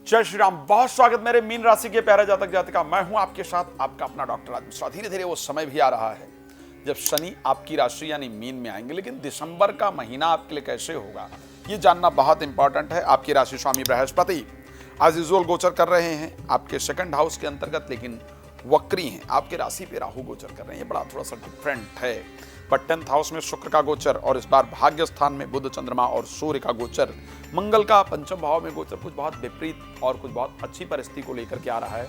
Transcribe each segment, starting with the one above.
जय श्री राम। बहुत स्वागत मेरे मीन राशि के प्यारे जातक जातिका। मैं हूं आपके साथ आपका अपना डॉक्टर राज मिश्रा। धीरे धीरे वो समय भी आ रहा है जब शनि आपकी राशि यानी मीन में आएंगे, लेकिन दिसंबर का महीना आपके लिए कैसे होगा ये जानना बहुत इंपॉर्टेंट है। आपकी राशि स्वामी बृहस्पति आज यूजुअल गोचर कर रहे हैं आपके सेकंड हाउस के अंतर्गत, लेकिन वक्री हैं। आपके राशि पे राहु गोचर कर रहे हैं, ये बड़ा थोड़ा सा डिफरेंट है। पर 10th हाउस में शुक्र का गोचर और इस बार भाग्य स्थान में बुध, चंद्रमा और सूर्य का गोचर, मंगल का पंचम भाव में गोचर कुछ बहुत विपरीत और कुछ बहुत अच्छी परिस्थिति को लेकर के आ रहा है।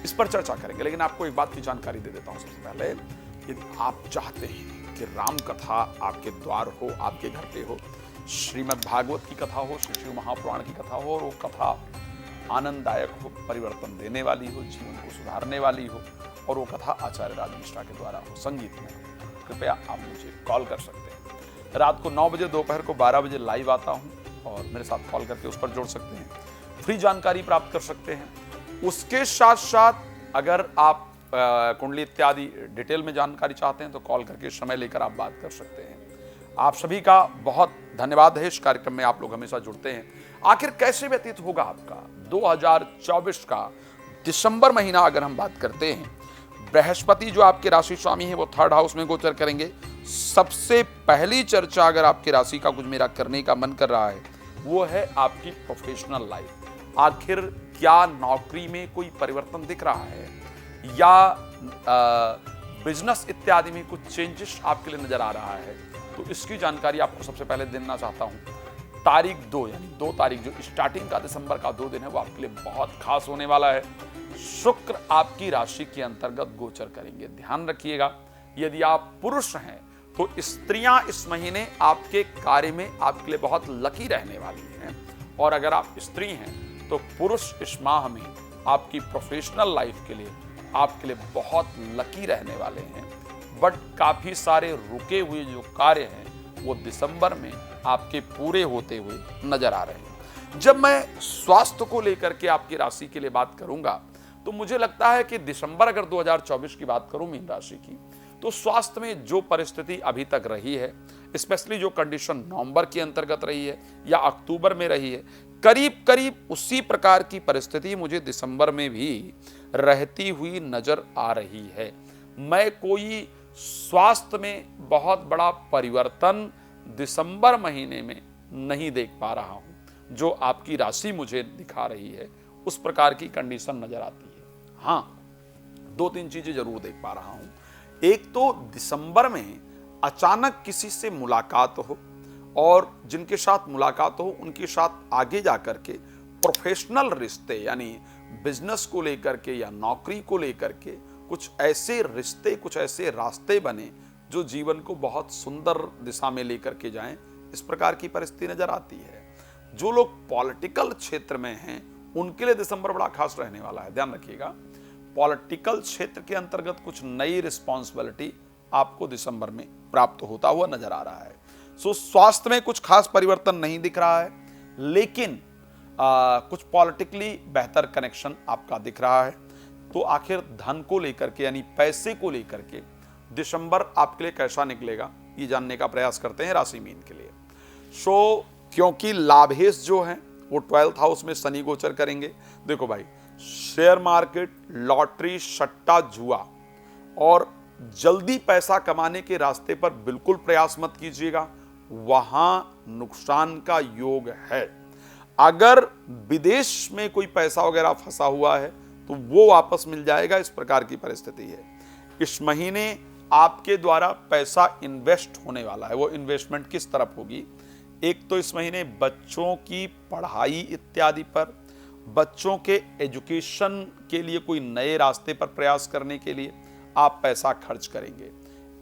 इस पर चर्चा करेंगे, लेकिन आपको एक बात की जानकारी दे देता हूं। सबसे पहले, यदि आप चाहते हैं कि राम कथा आपके द्वार हो, आपके घर पे हो, श्रीमद् भागवत की कथा हो, श्री शिव महापुराण की कथा हो और वो कथा आनंददायक हो, परिवर्तन देने वाली हो, जीवन को सुधारने वाली हो और वो कथा आचार्य राज मिश्रा के द्वारा हो, संगीत में, कृपया आप मुझे कॉल कर सकते हैं। रात को 9 बजे, दोपहर को 12 बजे लाइव आता हूं और मेरे साथ कॉल करके उस पर जुड़ सकते हैं, फ्री जानकारी प्राप्त कर सकते हैं। उसके साथ साथ अगर आप कुंडली इत्यादि डिटेल में जानकारी चाहते हैं तो कॉल करके समय लेकर आप बात कर सकते हैं। आप सभी का बहुत धन्यवाद है। इस कार्यक्रम में आप लोग हमेशा जुड़ते हैं। आखिर कैसे व्यतीत होगा आपका 2024 का दिसंबर महीना? अगर हम बात करते हैं, बृहस्पति जो आपके राशि स्वामी है वो 3rd हाउस में गोचर करेंगे। सबसे पहली चर्चा अगर आपकी राशि का कुछ मेरा करने का मन कर रहा है वो है आपकी प्रोफेशनल लाइफ। आखिर क्या नौकरी में कोई परिवर्तन दिख रहा है या बिजनेस इत्यादि में कुछ चेंजेस आपके लिए नजर आ रहा है? तो इसकी जानकारी आपको सबसे पहले देना चाहता हूं। तारीख 2 यानी 2 तारीख जो स्टार्टिंग का दिसंबर का 2 दिन है वो आपके लिए बहुत खास होने वाला है। शुक्र आपकी राशि के अंतर्गत गोचर करेंगे। ध्यान रखिएगा, यदि आप पुरुष हैं तो स्त्रियां इस महीने आपके कार्य में आपके लिए बहुत लकी रहने वाली हैं, और अगर आप स्त्री हैं तो पुरुष इस माह में आपकी प्रोफेशनल लाइफ के लिए आपके लिए बहुत लकी रहने वाले हैं। बट काफी सारे रुके हुए जो कार्य हैं वो दिसंबर में आपके पूरे होते हुए नजर आ रहे हैं। जब मैं स्वास्थ्य को लेकर के आपकी राशि के लिए बात करूंगा तो मुझे लगता है कि दिसंबर, अगर 2024 की बात करूं मीन राशि की, तो स्वास्थ्य में जो परिस्थिति अभी तक रही है, स्पेशली जो कंडीशन नवंबर के अंतर्गत रही है या अक्टूबर में रही है, करीब करीब उसी प्रकार की परिस्थिति मुझे दिसंबर में भी रहती हुई नजर आ रही है। मैं कोई स्वास्थ्य में बहुत बड़ा परिवर्तन दिसंबर महीने में नहीं देख पा रहा हूं। जो आपकी राशि मुझे दिखा रही है उस प्रकार की कंडीशन नजर आती है। हाँ, 2-3 चीजें जरूर देख पा रहा हूं। एक तो दिसंबर में अचानक किसी से मुलाकात हो और जिनके साथ मुलाकात हो उनके साथ आगे जाकर के प्रोफेशनल रिश्ते यानी बिजनेस को लेकर के या नौकरी को लेकर के कुछ ऐसे रिश्ते, कुछ ऐसे रास्ते बने जो जीवन को बहुत सुंदर दिशा में लेकर के जाएं, इस प्रकार की परिस्थिति नजर आती है। जो लोग पॉलिटिकल क्षेत्र में हैं उनके लिए दिसंबर बड़ा खास रहने वाला है। ध्यान रखिएगा, पॉलिटिकल क्षेत्र के अंतर्गत कुछ नई रिस्पॉन्सिबिलिटी आपको दिसंबर में प्राप्त होता हुआ नजर आ रहा है। सो स्वास्थ्य में कुछ खास परिवर्तन नहीं दिख रहा है, लेकिन कुछ पॉलिटिकली बेहतर कनेक्शन आपका दिख रहा है। तो आखिर धन को लेकर के यानी पैसे को लेकर के दिसंबर आपके लिए कैसा निकलेगा ये जानने का प्रयास करते हैं राशि मीन के लिए। सो क्योंकि लाभेश जो हैं वो 12th हाउस में शनि गोचर करेंगे। देखो भाई, शेयर मार्केट, लॉटरी, सट्टा, जुआ और जल्दी पैसा कमाने के रास्ते पर बिल्कुल प्रयास मत कीजिएगा, वहां नुकसान का योग है। अगर विदेश में कोई पैसा वगैरह फंसा हुआ है तो वो वापस मिल जाएगा, इस प्रकार की परिस्थिति है। इस महीने आपके द्वारा पैसा इन्वेस्ट होने वाला है। वो इन्वेस्टमेंट किस तरफ होगी? एक तो इस महीने बच्चों की पढ़ाई इत्यादि पर, बच्चों के एजुकेशन के लिए कोई नए रास्ते पर प्रयास करने के लिए आप पैसा खर्च करेंगे।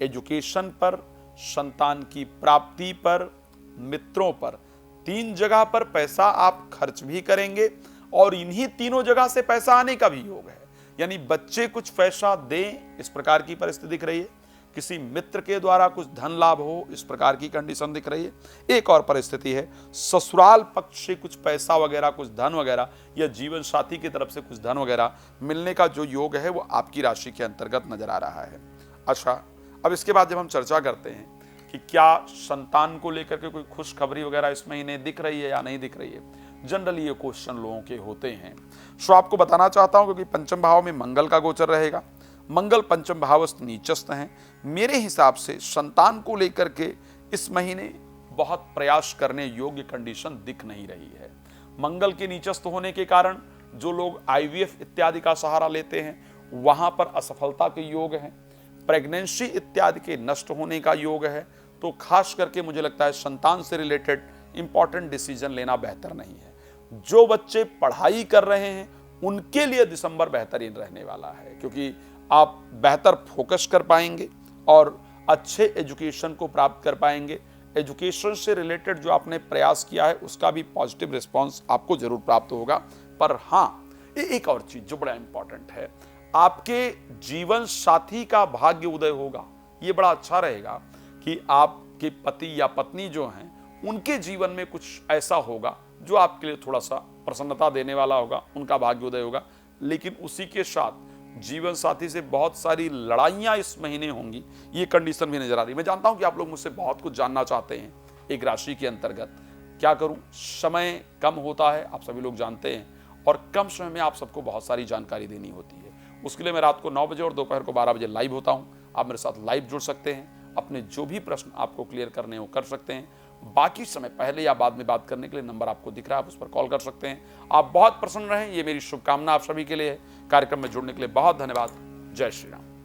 एजुकेशन पर, संतान की प्राप्ति पर, मित्रों पर, 3 जगह पर पैसा आप खर्च भी करेंगे और इन्हीं तीनों जगह से पैसा आने का भी योग है। यानी बच्चे कुछ पैसा दें, इस प्रकार की परिस्थिति दिख रही है। किसी मित्र के द्वारा कुछ धन लाभ हो, इस प्रकार की कंडीशन दिख रही है। एक और परिस्थिति है, ससुराल पक्ष से कुछ पैसा वगैरह, कुछ धन वगैरह या जीवन साथी की तरफ से कुछ धन वगैरह मिलने का जो योग है वो आपकी राशि के अंतर्गत नजर आ रहा है। अच्छा, अब इसके बाद जब हम चर्चा करते हैं कि क्या संतान को लेकर के कोई खुशखबरी वगैरह इस महीने दिख रही है या नहीं दिख रही है, जनरली ये क्वेश्चन लोगों के होते हैं। सो आपको बताना चाहता हूं, क्योंकि पंचम भाव में मंगल का गोचर रहेगा, मंगल पंचम भावस्थ नीचस्थ हैं। मेरे हिसाब से संतान को लेकर के इस महीने बहुत प्रयास करने योग्य कंडीशन दिख नहीं रही है। मंगल के नीचस्थ होने के कारण जो लोग आईवीएफ इत्यादि का सहारा लेते हैं वहां पर असफलता के योग हैं, प्रेगनेंसी इत्यादि के नष्ट होने का योग है। तो खास करके मुझे लगता है संतान से रिलेटेड इंपॉर्टेंट डिसीजन लेना बेहतर नहीं है। जो बच्चे पढ़ाई कर रहे हैं उनके लिए दिसंबर बेहतरीन रहने वाला है, क्योंकि आप बेहतर फोकस कर पाएंगे और अच्छे एजुकेशन को प्राप्त कर पाएंगे। एजुकेशन से रिलेटेड जो आपने प्रयास किया है उसका भी पॉजिटिव रिस्पांस आपको जरूर प्राप्त होगा। पर हाँ, एक और चीज जो बड़ा इंपॉर्टेंट है, आपके जीवन साथी का भाग्य उदय होगा। ये बड़ा अच्छा रहेगा कि आपके पति या पत्नी जो हैं उनके जीवन में कुछ ऐसा होगा जो आपके लिए थोड़ा सा प्रसन्नता देने वाला होगा, उनका भाग्य उदय होगा। लेकिन उसी के साथ जीवन साथी से बहुत सारी लड़ाइयां इस महीने होंगी, ये कंडीशन भी नजर आ रही है। मैं जानता हूं कि आप लोग मुझसे बहुत कुछ जानना चाहते हैं एक राशि के अंतर्गत। क्या करूं, समय कम होता है, आप सभी लोग जानते हैं, और कम समय में आप सबको बहुत सारी जानकारी देनी होती है। उसके लिए मैं रात को 9 बजे और दोपहर को 12 बजे लाइव होता हूं। आप मेरे साथ लाइव जुड़ सकते हैं, अपने जो भी प्रश्न आपको क्लियर करने हो कर सकते हैं। बाकी समय पहले या बाद में बात करने के लिए नंबर आपको दिख रहा है, आप उस पर कॉल कर सकते हैं। आप बहुत प्रसन्न रहें, ये मेरी शुभकामना आप सभी के लिए है। कार्यक्रम में जुड़ने के लिए बहुत धन्यवाद। जय श्री राम।